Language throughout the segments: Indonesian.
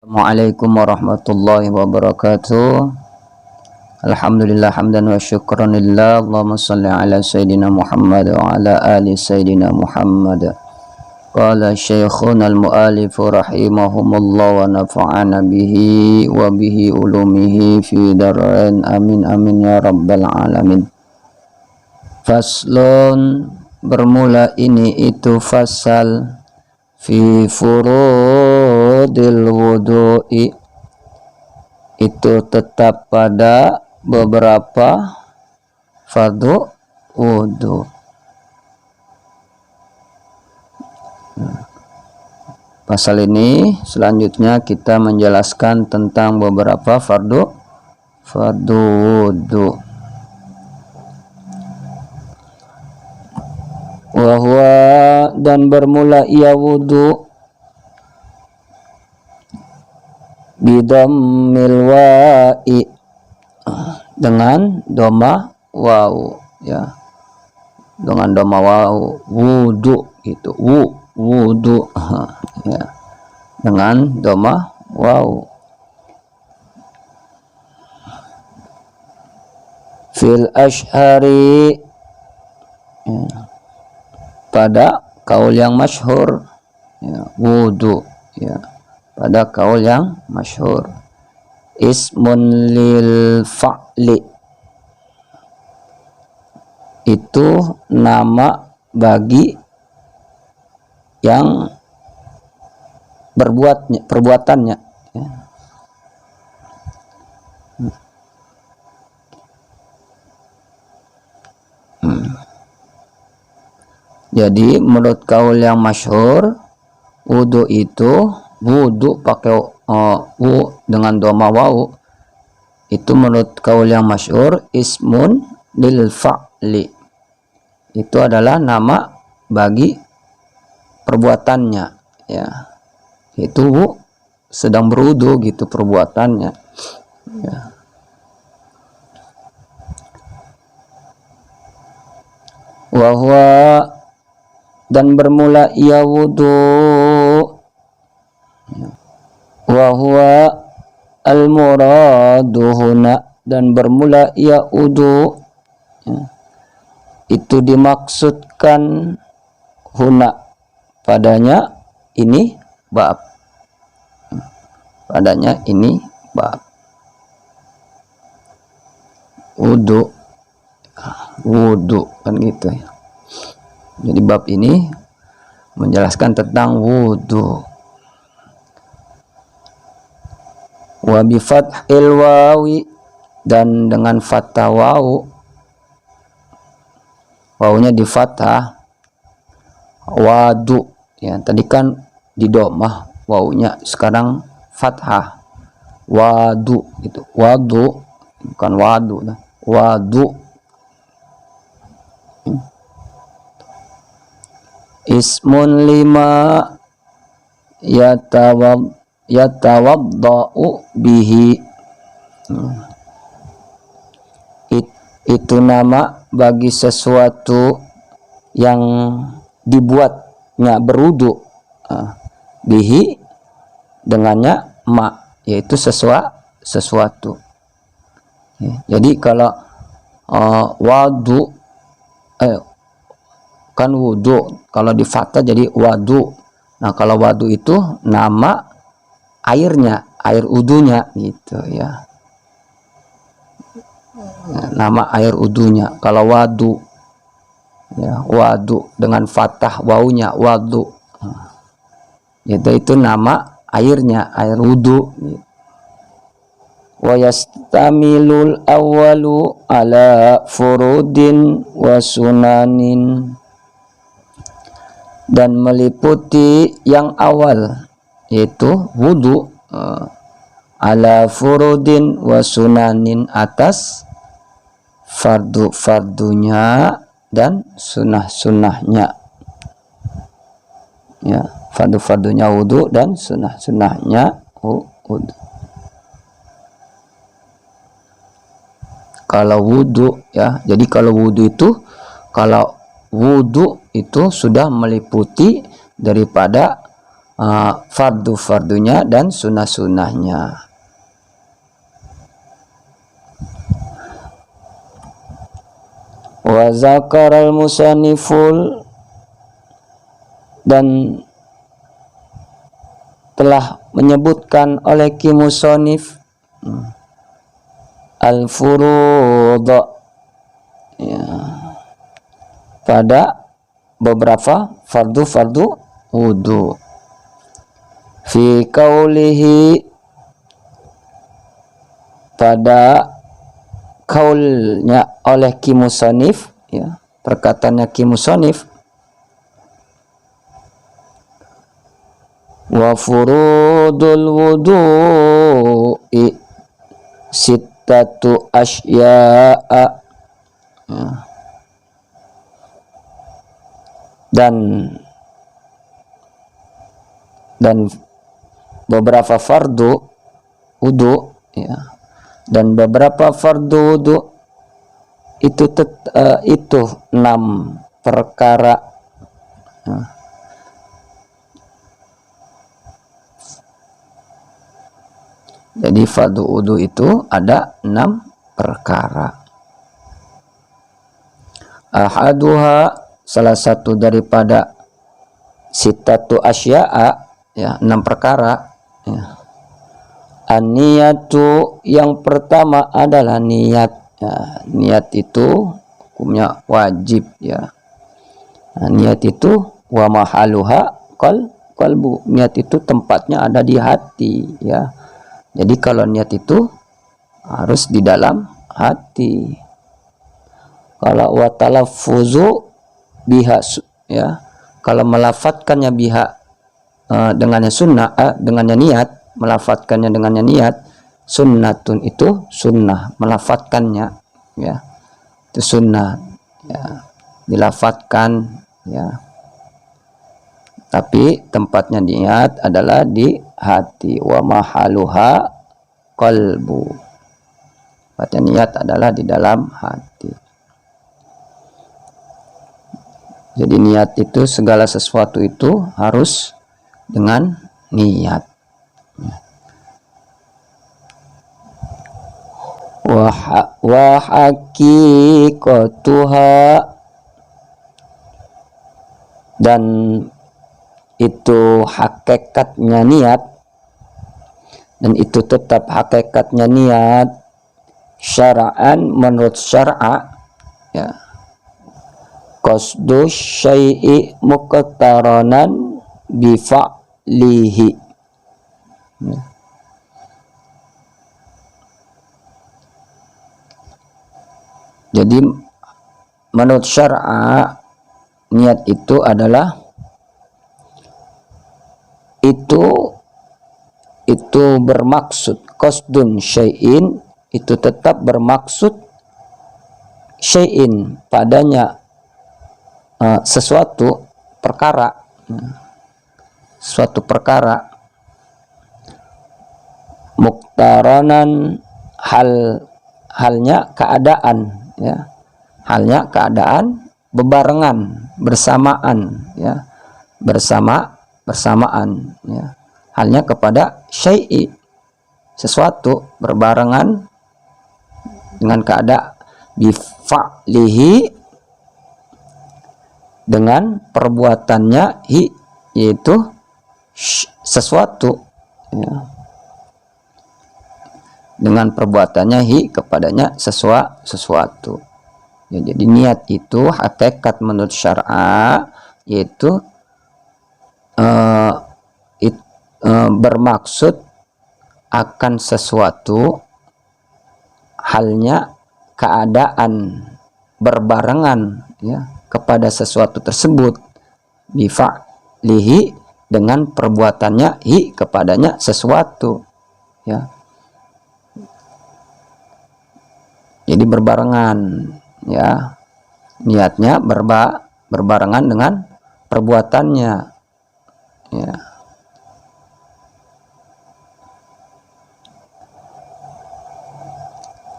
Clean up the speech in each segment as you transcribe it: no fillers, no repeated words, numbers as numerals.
Assalamualaikum warahmatullahi wabarakatuh. Alhamdulillah hamdan wa syukran lillah. Allahumma salli ala sayyidina Muhammad wa ala ali sayyidina Muhammad. Qala syekhuna al-mu'alifu rahimahumullah wa nafa'ana bihi wa bihi ulumihi fi darain amin amin ya rabbal alamin. Faslun, bermula ini itu fasal fi furudil wudu'i, itu tetap pada beberapa fardu wudu. Pasal ini selanjutnya kita menjelaskan tentang beberapa fardu wudu. Wahwa, dan bermula ia wudu bidammil wa'i, dengan doma waw, ya, dengan doma waw, wudu gitu, wudu ya, dengan doma waw. Fil ashari, ya, pada kaul yang masyhur, ya, wudu, ya, pada kaul yang masyhur. Ismun lil fa'li, itu nama bagi yang perbuatannya, ya. Jadi menurut kaul yang masyhur, wudu itu wudu pakai wu dengan doma wawu, itu menurut kaul yang masyhur ismun lil fa'li, itu adalah nama bagi perbuatannya, ya, itu wu sedang berwudu gitu perbuatannya, ya. Wahwa, dan bermula ia wudu, wahwa al-muraduhuna, dan bermula ia wudu, ya, itu dimaksudkan huna, padanya ini bab, padanya ini bab, wudu kan gitu, ya. Jadi bab ini menjelaskan tentang wudu. Wa bi fathil wawi, dan dengan fathah wawu, wawunya di fathah, wadu, ya, tadi kan di domah wawunya, sekarang fathah, wadu gitu, wadu bukan wadu, nah, wadu. Ismun lima yatawadda'u bihi, itu nama bagi sesuatu yang dibuatnya berwudu, bihi dengannya ma, yaitu sesuatu. Jadi kalau wadu kan wudu, kalau di fathah jadi wadu. Nah, kalau wadu itu nama airnya, air wudunya gitu, ya. Nama air wudunya kalau wadu, ya, wadu dengan fathah wawunya wadu, itu nama airnya, air wudu. Wa yastamilul awwalu ala furudin wa sunanin, dan meliputi yang awal yaitu wudu, ala furudin wa sunanin, atas fardu-fardunya dan sunnah-sunnahnya, ya, fardu-fardunya wudu dan sunnah-sunnahnya wudu. Kalau wudu, ya, jadi kalau wudu itu sudah meliputi daripada fardu-fardunya dan sunnah-sunnahnya. Wa zakaral musanniful, dan telah menyebutkan oleh musannif al-furud, ya, pada beberapa fardu-fardu wudu. Fi qaulihi, pada kaulnya oleh musannif, ya, perkataannya musannif, wa furudul wudu'i sittatu asya'a, ya. Dan beberapa fardu wudu, ya, dan beberapa fardu wudu itu 6 perkara, ya. Jadi fardu wudu itu ada 6 perkara. Ahaduha, salah satu daripada sittatu asya'a, ya, 6 perkara, ya. An-niyatu, yang pertama adalah niat, ya. Niat itu hukumnya wajib, ya. Nah, niat itu wa mahaluha qalbu, niat itu tempatnya ada di hati, ya. Jadi kalau niat itu harus di dalam hati. Kalau wa talaffuzu biha, ya, kalau melafatkannya biha dengannya sunnah, dengannya niat, melafatkannya dengannya niat, sunnatun, itu sunnah, melafatkannya, ya, itu sunnah, ya, dilafatkan, ya, tapi tempatnya niat adalah di hati. Wa mahaluha qalbu, tempatnya niat adalah di dalam hati. Jadi niat itu, segala sesuatu itu harus dengan niat. Wa haqiqatuha, dan itu hakikatnya niat, dan itu tetap hakikatnya niat, syara'an, menurut syar'a, ya, qasdu syai'i muqtaranan bifa'lihi, ya. Jadi menurut syar'a, niat itu adalah itu bermaksud, qasdun syai'in, itu tetap bermaksud syai'in, padanya sesuatu perkara, suatu perkara, muqtaranan, halnya keadaan, ya, halnya keadaan, bebarengan, bersamaan, ya, bersamaan, ya, halnya kepada syai'i, sesuatu, berbarengan dengan keadaan, bifa'lihi, dengan perbuatannya, yaitu sesuatu, ya, dengan perbuatannya kepadanya sesuatu, ya. Jadi niat itu hakikat menurut syar'a, yaitu bermaksud akan sesuatu, halnya keadaan, berbarengan, ya, kepada sesuatu tersebut, bifa'lihi, dengan perbuatannya kepadanya sesuatu, ya. Jadi berbarengan, ya, niatnya berbarengan dengan perbuatannya, ya.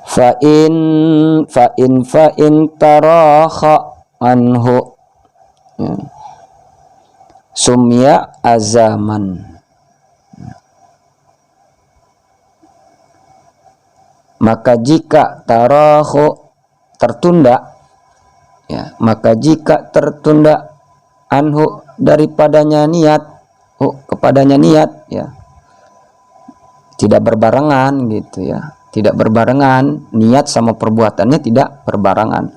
Fa'in tarakha anhu, ya. sumya azaman. Maka jika tarahu tertunda, ya, maka jika tertunda anhu daripadanya niat, kepadanya niat, ya, tidak berbarengan gitu ya, tidak berbarengan niat sama perbuatannya, tidak berbarengan.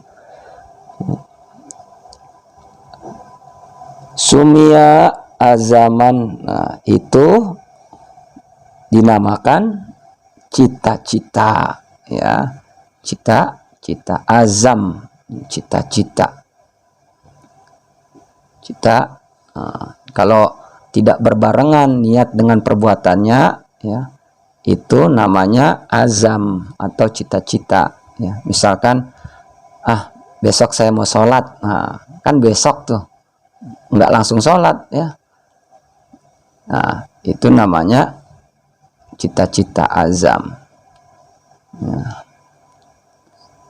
Sumya azaman, nah, itu dinamakan cita-cita, ya, cita-cita, azam, cita-cita, cita. Kalau tidak berbarengan niat dengan perbuatannya, ya, itu namanya azam atau cita-cita, ya. Misalkan, besok saya mau sholat, nah, kan besok tuh nggak langsung sholat, ya. Nah, itu namanya cita-cita azam. Ya.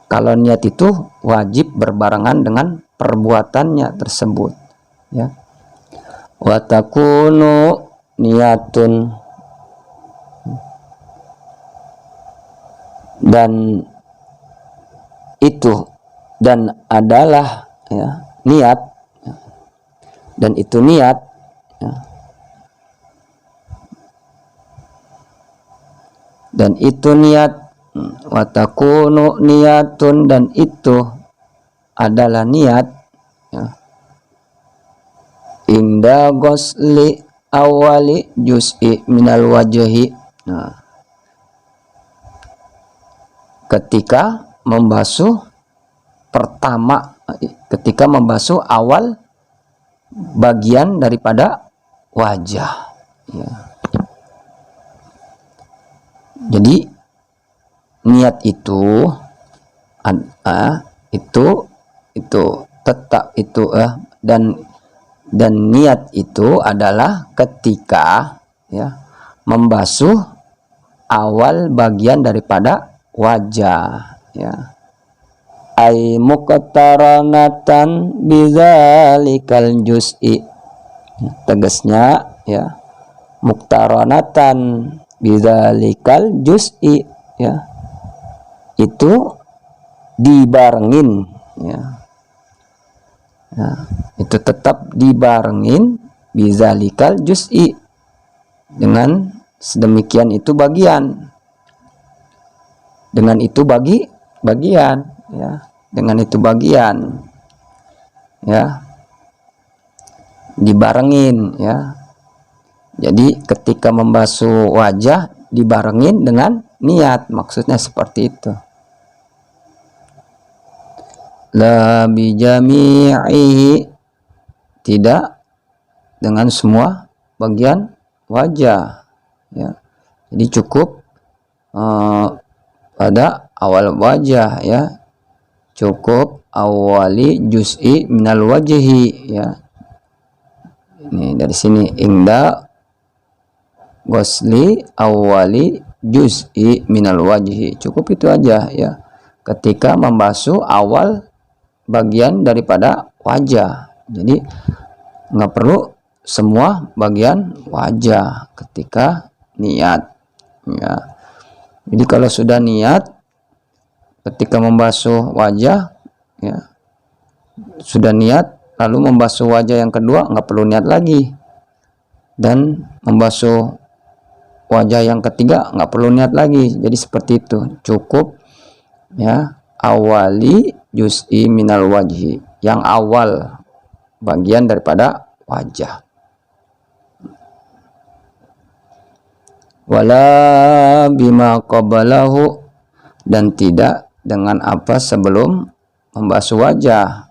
Kalau niat itu wajib berbarengan dengan perbuatannya tersebut, ya. Wa takunu niyatun, dan itu dan adalah, ya, niat, ya. Dan itu niat, ya. Dan itu niat, watakunu niatun, dan itu adalah niat, ya. Inda ghusli awali juz'i minal wajhi, nah, ketika membasuh pertama, ketika membasuh awal bagian daripada wajah, ya. Jadi niat itu tetap itu, dan niat itu adalah ketika, ya, membasuh awal bagian daripada wajah, ya. Ai muqtaranatan bizalikal juz'i, tegasnya, ya, muqtaranatan bizalikal juz'i, ya, itu dibarengin, ya. Nah, itu tetap dibarengin bizalikal juz'i, dengan sedemikian itu bagian, dengan itu bagian, ya, dengan itu bagian, ya, dibarengin, ya. Jadi ketika membasuh wajah dibarengin dengan niat, maksudnya seperti itu. La bijami'ihi, tidak dengan semua bagian wajah, ya. Jadi cukup pada awal wajah, ya, cukup awali juz'i minal wajhi, ya. Ini dari sini, inda ghusli awali juz'i minal wajhi, cukup itu aja, ya, ketika membasuh awal bagian daripada wajah. Jadi nggak perlu semua bagian wajah ketika niat, ya. Jadi kalau sudah niat ketika membasuh wajah, ya, sudah niat lalu membasuh wajah yang kedua, nggak perlu niat lagi, dan membasuh wajah yang ketiga nggak perlu niat lagi. Jadi seperti itu, cukup, ya, awali juz'i minal wajhi, yang awal bagian daripada wajah. Wala bima qablahu, dan tidak dengan apa sebelum membasuh wajah,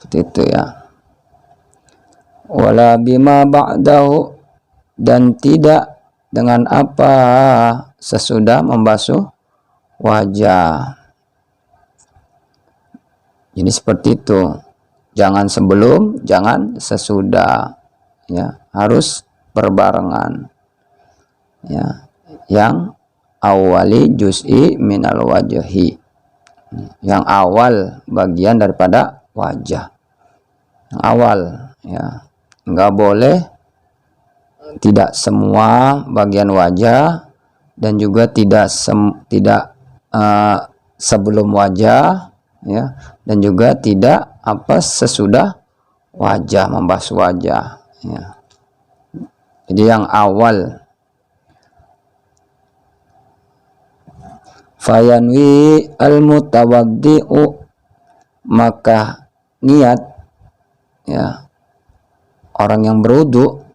seperti itu, ya. Wala bima ba'dahu, dan tidak dengan apa sesudah membasuh wajah. Jadi seperti itu, jangan sebelum, jangan sesudah, ya, harus berbarengan, ya. Yang awali juz'i minal wajhi, yang awal bagian daripada wajah, yang awal, ya. nggak boleh tidak semua bagian wajah, dan juga tidak sebelum wajah, ya, dan juga tidak sesudah wajah, membasuh wajah, ya. Jadi yang awal. Fayanwi al-mutawaddi'u, maka niat, ya, orang yang berwudu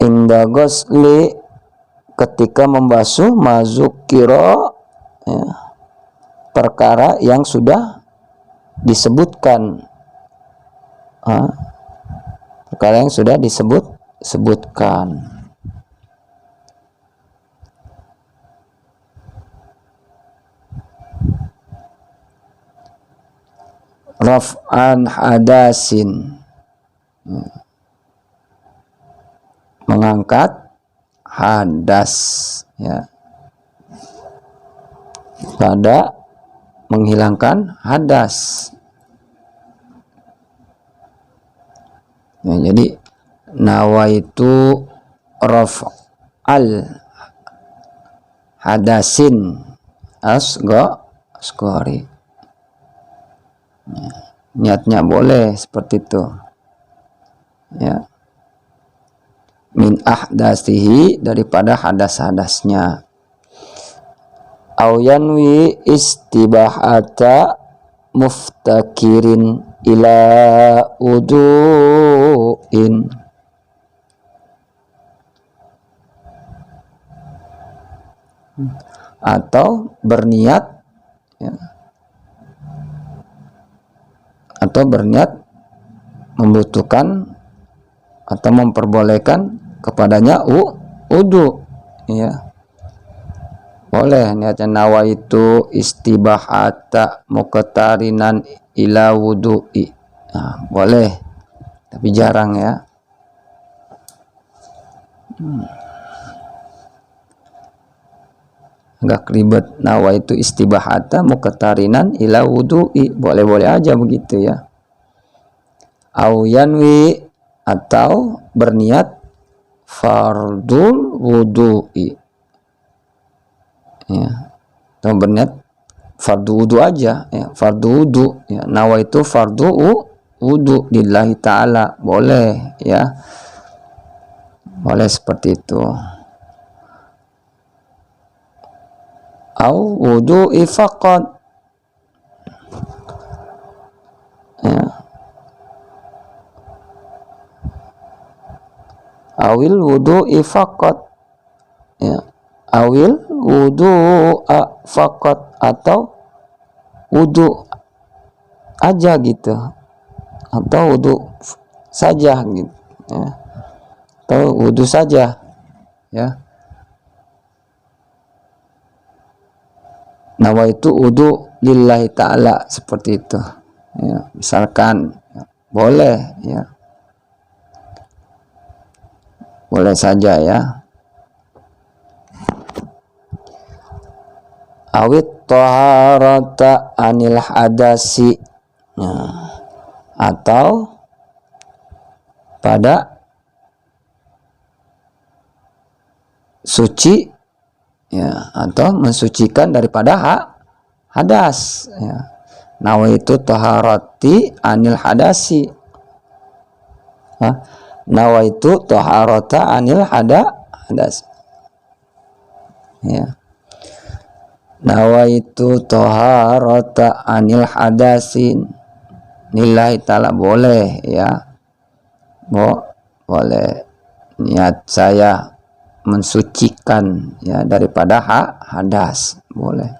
inda ghusli, ketika membasuh mazukiro, ya, perkara yang sudah disebutkan, perkara yang sudah disebutkan. Raf'an hadasin, mengangkat hadas, ya, pada menghilangkan hadas. Ya, jadi nawaitu raf'al hadasin asghari. Ya, niatnya boleh seperti itu, ya, min ahdasihi, daripada hadas-hadasnya. Au yanwi istibahata muftakirin ila udu'in, atau berniat, ya, atau berniat membutuhkan atau memperbolehkan kepadanya wudu, ya, boleh niatnya nawaitu istibahata muqtarinan ila wudu'i. Nah, boleh, tapi jarang, ya. Agak ribet, nawaitu istibahata muqtarinan ila wudu'i, boleh-boleh aja begitu, ya. Au yanwi, atau berniat fardul wudu'i, ya, atau berniat fardu wudu aja, ya, fardu wudu, ya, nawaitu fardu wudu lillahi ta'ala, boleh, ya, boleh seperti itu. Au wudu'i faqat, ya, awil wudu'i faqat, ya, awil wudu'a faqat, atau wudu aja gitu, atau wudu saja gitu, ya, atau wudu saja, ya. Nawaitu wudu lillahi ta'ala, seperti itu, ya, misalkan, ya, boleh, ya, boleh saja, ya. Awit taharata anil hadasi, ya, atau pada suci, ya, atau mensucikan daripada hadas, ya. Nawaitu taharati anil hadasi, nawaitu taharata anil hadas, ya, nawaitu taharata anil hadasin lillahi ta'ala, boleh, ya, boleh, niat saya mensucikan, ya, daripada hadas, boleh.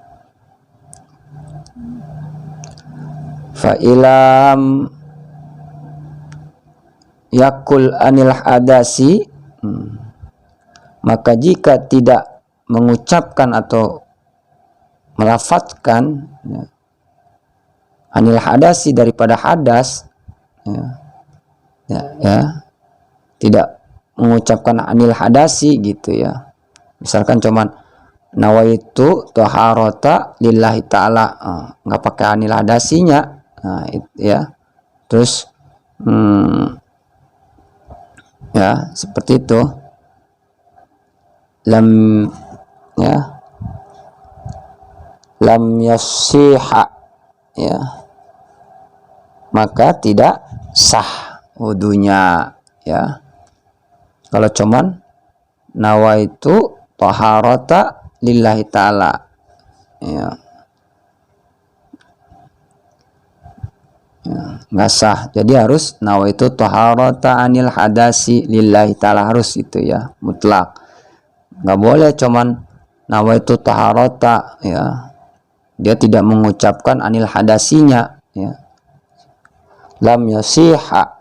Fa ilam yakul anil hadasi, maka jika tidak mengucapkan atau melafadzkan, ya, anil hadasi, daripada hadas, ya, tidak mengucapkan anil hadasi gitu, ya, misalkan cuman nawaitu taharata lillahi ta'ala, nggak pakai anil hadasinya, nah, ya, terus Ya, seperti itu. Lam, ya, lam yasiha, ya, maka tidak sah wudunya, ya. Kalau cuman nawaitu taharata lillahi ta'ala, ya, nggak sah. Jadi harus nawaitu taharata anil hadasi lillahi ta'ala, harus itu ya, mutlak. Nggak boleh cuman nawaitu taharata, ya, dia tidak mengucapkan anil hadasinya, ya, lam yasiha,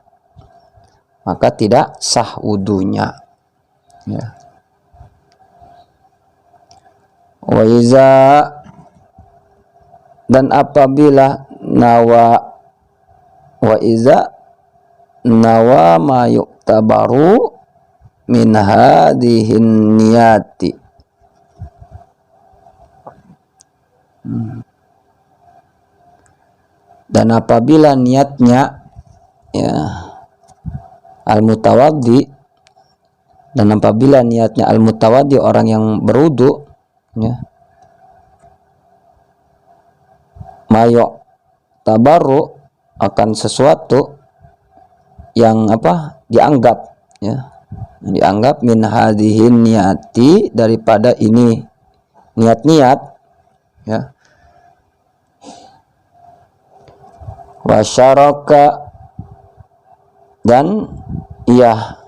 maka tidak sah wudunya, ya. Wa iza, dan apabila nawa, wa iza nawa ma yu'tabaru min hadhihin niyati, dan apabila niatnya, ya, al-mutawaddi, dan apabila niatnya al-mutawaddi, orang yang berwudu, ya, mayo tabaru, akan sesuatu yang apa, dianggap, ya, dianggap min hadhihin niyati, daripada ini niat-niat, ya, wasyaraka, dan ia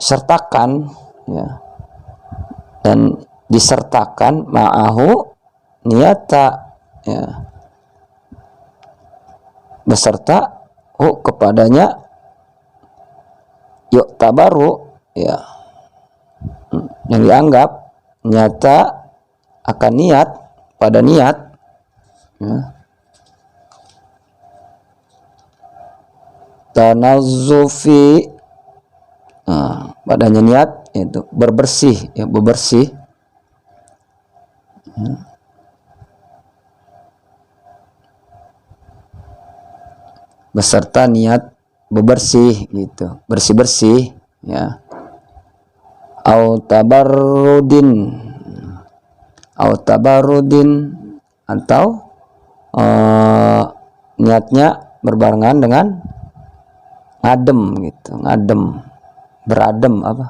sertakan, ya, dan disertakan ma'ahu niyata, ya, beserta kepadanya yuk tabaru, ya, yang dianggap nyata akan niat, pada niat, ya, tanazzufi, padanya niat itu berbersih, ya, bebersih, ya, beserta niat bebersih, gitu, bersih-bersih, ya, au tabarrudin, atau niatnya berbarengan dengan ngadem, gitu, ngadem, beradem, apa,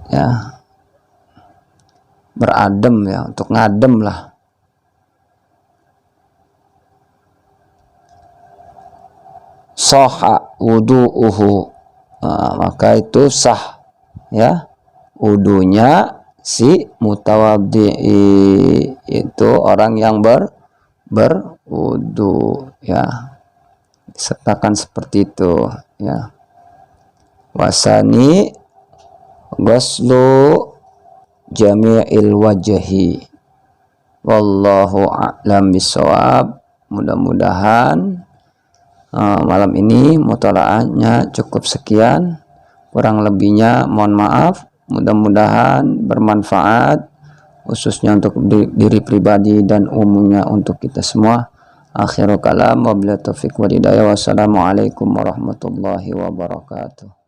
ya, beradem, ya, untuk ngadem lah. Soha wudu'uhu, maka itu sah, ya, wudunya si mutawaddi, itu orang yang berwudu, ya, disertakan seperti itu, ya. Wasani ghuslu jami'il wajhi, wallahu a'lam bishawab. Mudah-mudahan malam ini mutalaahnya cukup sekian, kurang lebihnya mohon maaf. Mudah-mudahan bermanfaat, khususnya untuk diri pribadi dan umumnya untuk kita semua. Akhirul kalam, wabillahi taufiq wal hidayah. Wassalamualaikum warahmatullahi wabarakatuh.